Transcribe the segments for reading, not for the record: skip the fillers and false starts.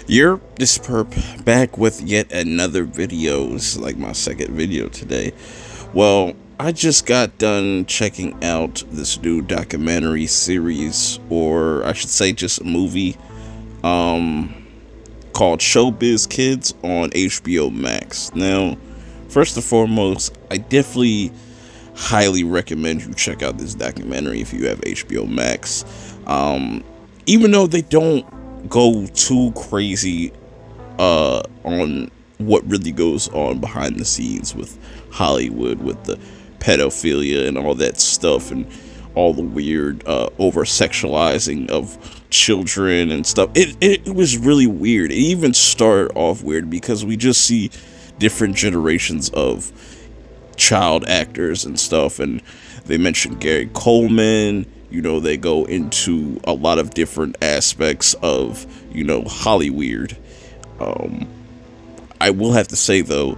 You're this perp back with yet another video. This is like my second video today. Well, I just got done checking out this new documentary series, or I should say just a movie, called Showbiz Kids on HBO Max. Now, first and foremost, I definitely highly recommend you check out this documentary if you have HBO Max. Even though they don't go too crazy on what really goes on behind the scenes with Hollywood, with the pedophilia and all that stuff, and all the weird over sexualizing of children and stuff. It was really weird. It even started off weird because we just see different generations of child actors and stuff, and they mentioned Gary Coleman. You know, they go into a lot of different aspects of, you know, Hollyweird. I will have to say, though,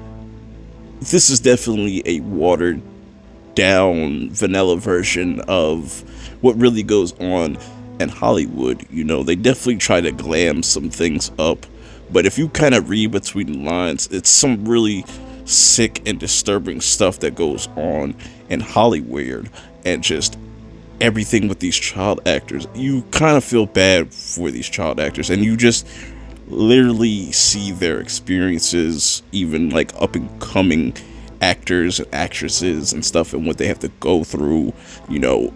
this is definitely a watered down vanilla version of what really goes on in Hollywood. You know, they definitely try to glam some things up, but if you kind of read between the lines, it's some really sick and disturbing stuff that goes on in Hollyweird, and just everything with these child actors. You kind of feel bad for these child actors, and you just literally see their experiences, even like up and coming actors and actresses and stuff, and what they have to go through, you know,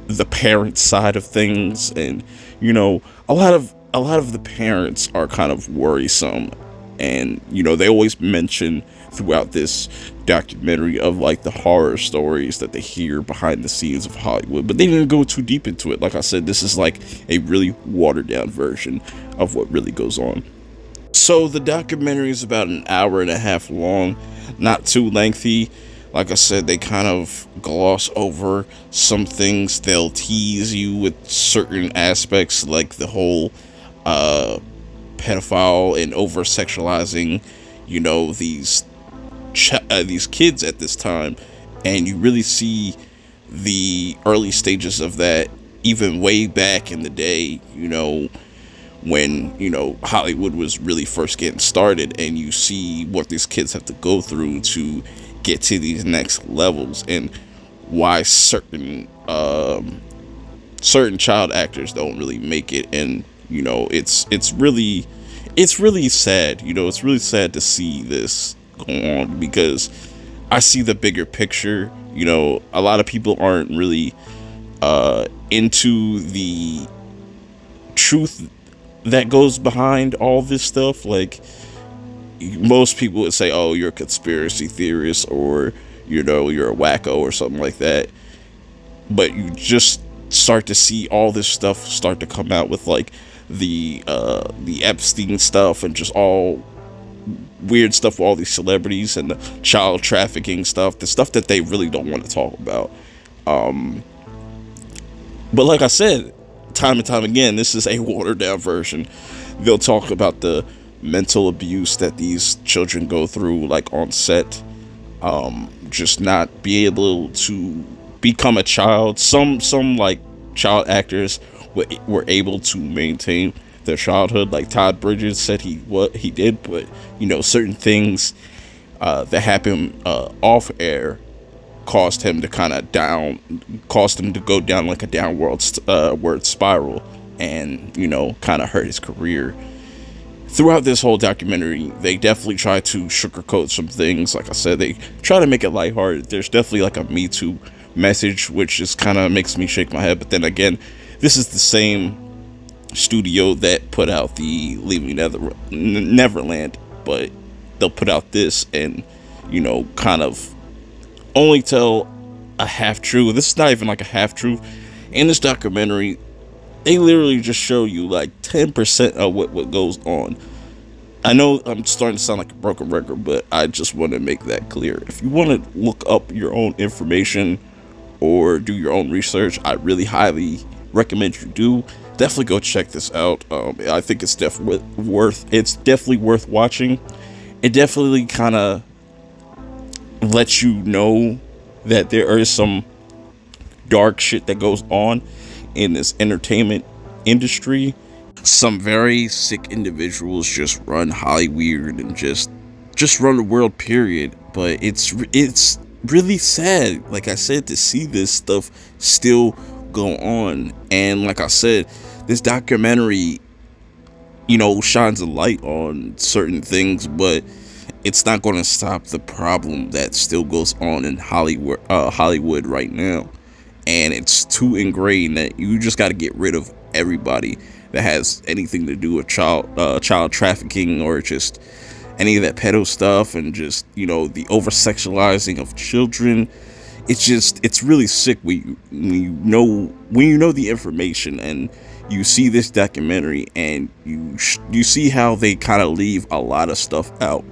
the parent side of things. And you know, a lot of the parents are kind of worrisome, and you know, they always mention throughout this documentary of like the horror stories that they hear behind the scenes of Hollywood, but they didn't go too deep into it. Like I said, this is like a really watered down version of what really goes on. So the documentary is about an hour and a half long, not too lengthy. Like I said, they kind of gloss over some things. They'll tease you with certain aspects, like the whole pedophile and over sexualizing, you know, these kids at this time, and you really see the early stages of that even way back in the day, you know, when, you know, Hollywood was really first getting started, and you see what these kids have to go through to get to these next levels, and why certain child actors don't really make it. And you know, it's really sad. You know, it's really sad to see this go on, because I see the bigger picture. You know, a lot of people aren't really into the truth that goes behind all this stuff. Like, most people would say, oh, you're a conspiracy theorist, or, you know, you're a wacko or something like that. But you just start to see all this stuff start to come out with like the Epstein stuff, and just all weird stuff with all these celebrities, and the child trafficking stuff, the stuff that they really don't want to talk about. But like I said, time and time again, this is a watered down version. They'll talk about the mental abuse that these children go through, like on set, just not be able to become a child. Some like child actors were able to maintain their childhood, like Todd Bridges said he did, but you know, certain things that happened off air caused him to go down like a downward spiral, and you know, kind of hurt his career. Throughout this whole documentary, they definitely try to sugarcoat some things. Like I said, they try to make it lighthearted. There's definitely like a Me Too message, which just kind of makes me shake my head. But then again, this is the same studio that put out the Leaving Neverland, but they'll put out this and, you know, kind of only tell a half-truth. This is not even like a half-truth. In this documentary, they literally just show you like 10% of what goes on. I know I'm starting to sound like a broken record, but I just want to make that clear. If you want to look up your own information or do your own research, I really highly recommend you do. Definitely go check this out. I think it's definitely worth watching. It definitely kind of lets you know that there is some dark shit that goes on in this entertainment industry. Some very sick individuals just run Hollyweird and just run the world, period. But it's really sad, like I said, to see this stuff still go on. And like I said, this documentary, shines a light on certain things, but it's not going to stop the problem that still goes on in Hollywood right now. And it's too ingrained that you just got to get rid of everybody that has anything to do with child trafficking, or just any of that pedo stuff, and just the over sexualizing of children. It's really sick when you know the information, and you see this documentary, and you see how they kind of leave a lot of stuff out.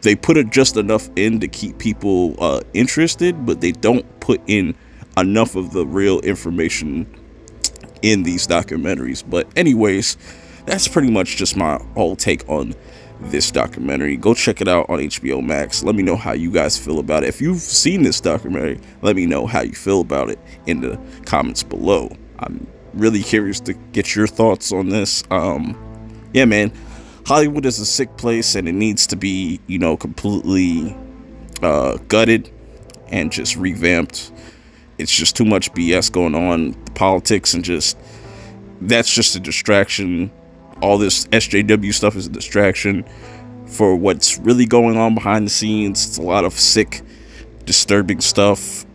They put it just enough in to keep people interested, but they don't put in enough of the real information in these documentaries. But anyways, that's pretty much just my whole take on this documentary. Go check it out on HBO Max. Let me know how you guys feel about it. If you've seen this documentary, let me know how you feel about it in the comments below. I'm really curious to get your thoughts on this. Yeah, man, Hollywood is a sick place, and it needs to be, completely gutted and just revamped. It's just too much BS going on, the politics, and that's just a distraction. All this SJW stuff is a distraction for what's really going on behind the scenes. It's a lot of sick, disturbing stuff.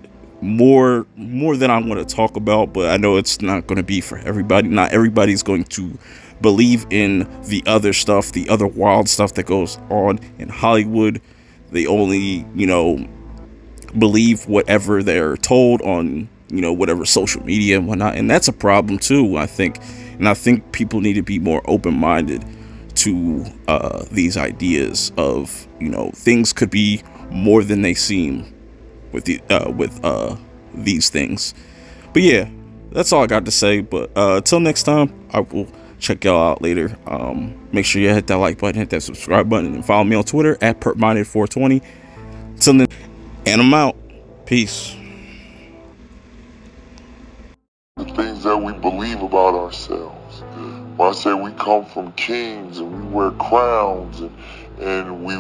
More than I want to talk about, but I know it's not going to be for everybody. Not everybody's going to believe in the other stuff, the other wild stuff that goes on in Hollywood. They only, believe whatever they're told on, whatever social media and whatnot. And that's a problem too, I think. And I think people need to be more open-minded to these ideas of, things could be more than they seem with these things. But yeah, that's all I got to say. But until next time, I will check y'all out later. Make sure you hit that like button, hit that subscribe button, and follow me on Twitter at perpminded420. Till then, and I'm out. Peace. The things that we believe about ourselves. When I say we come from kings and we wear crowns, and we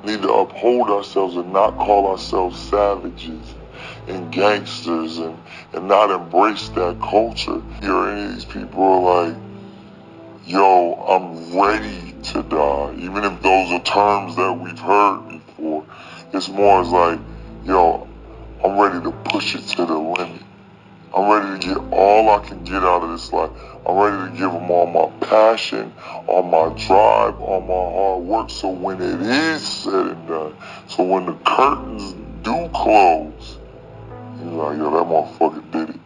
need to uphold ourselves and not call ourselves savages and gangsters, and not embrace that culture. Any of these people are like, yo, I'm ready to die. Even if those are terms that we've heard before, it's more as like, yo, I'm ready to push it to the limit. I'm ready to get all I can get out of this life. I'm ready to give them all my passion, all my drive, all my hard work. So when it is said and done, so when the curtains do close, you're like, yo, that motherfucker did it.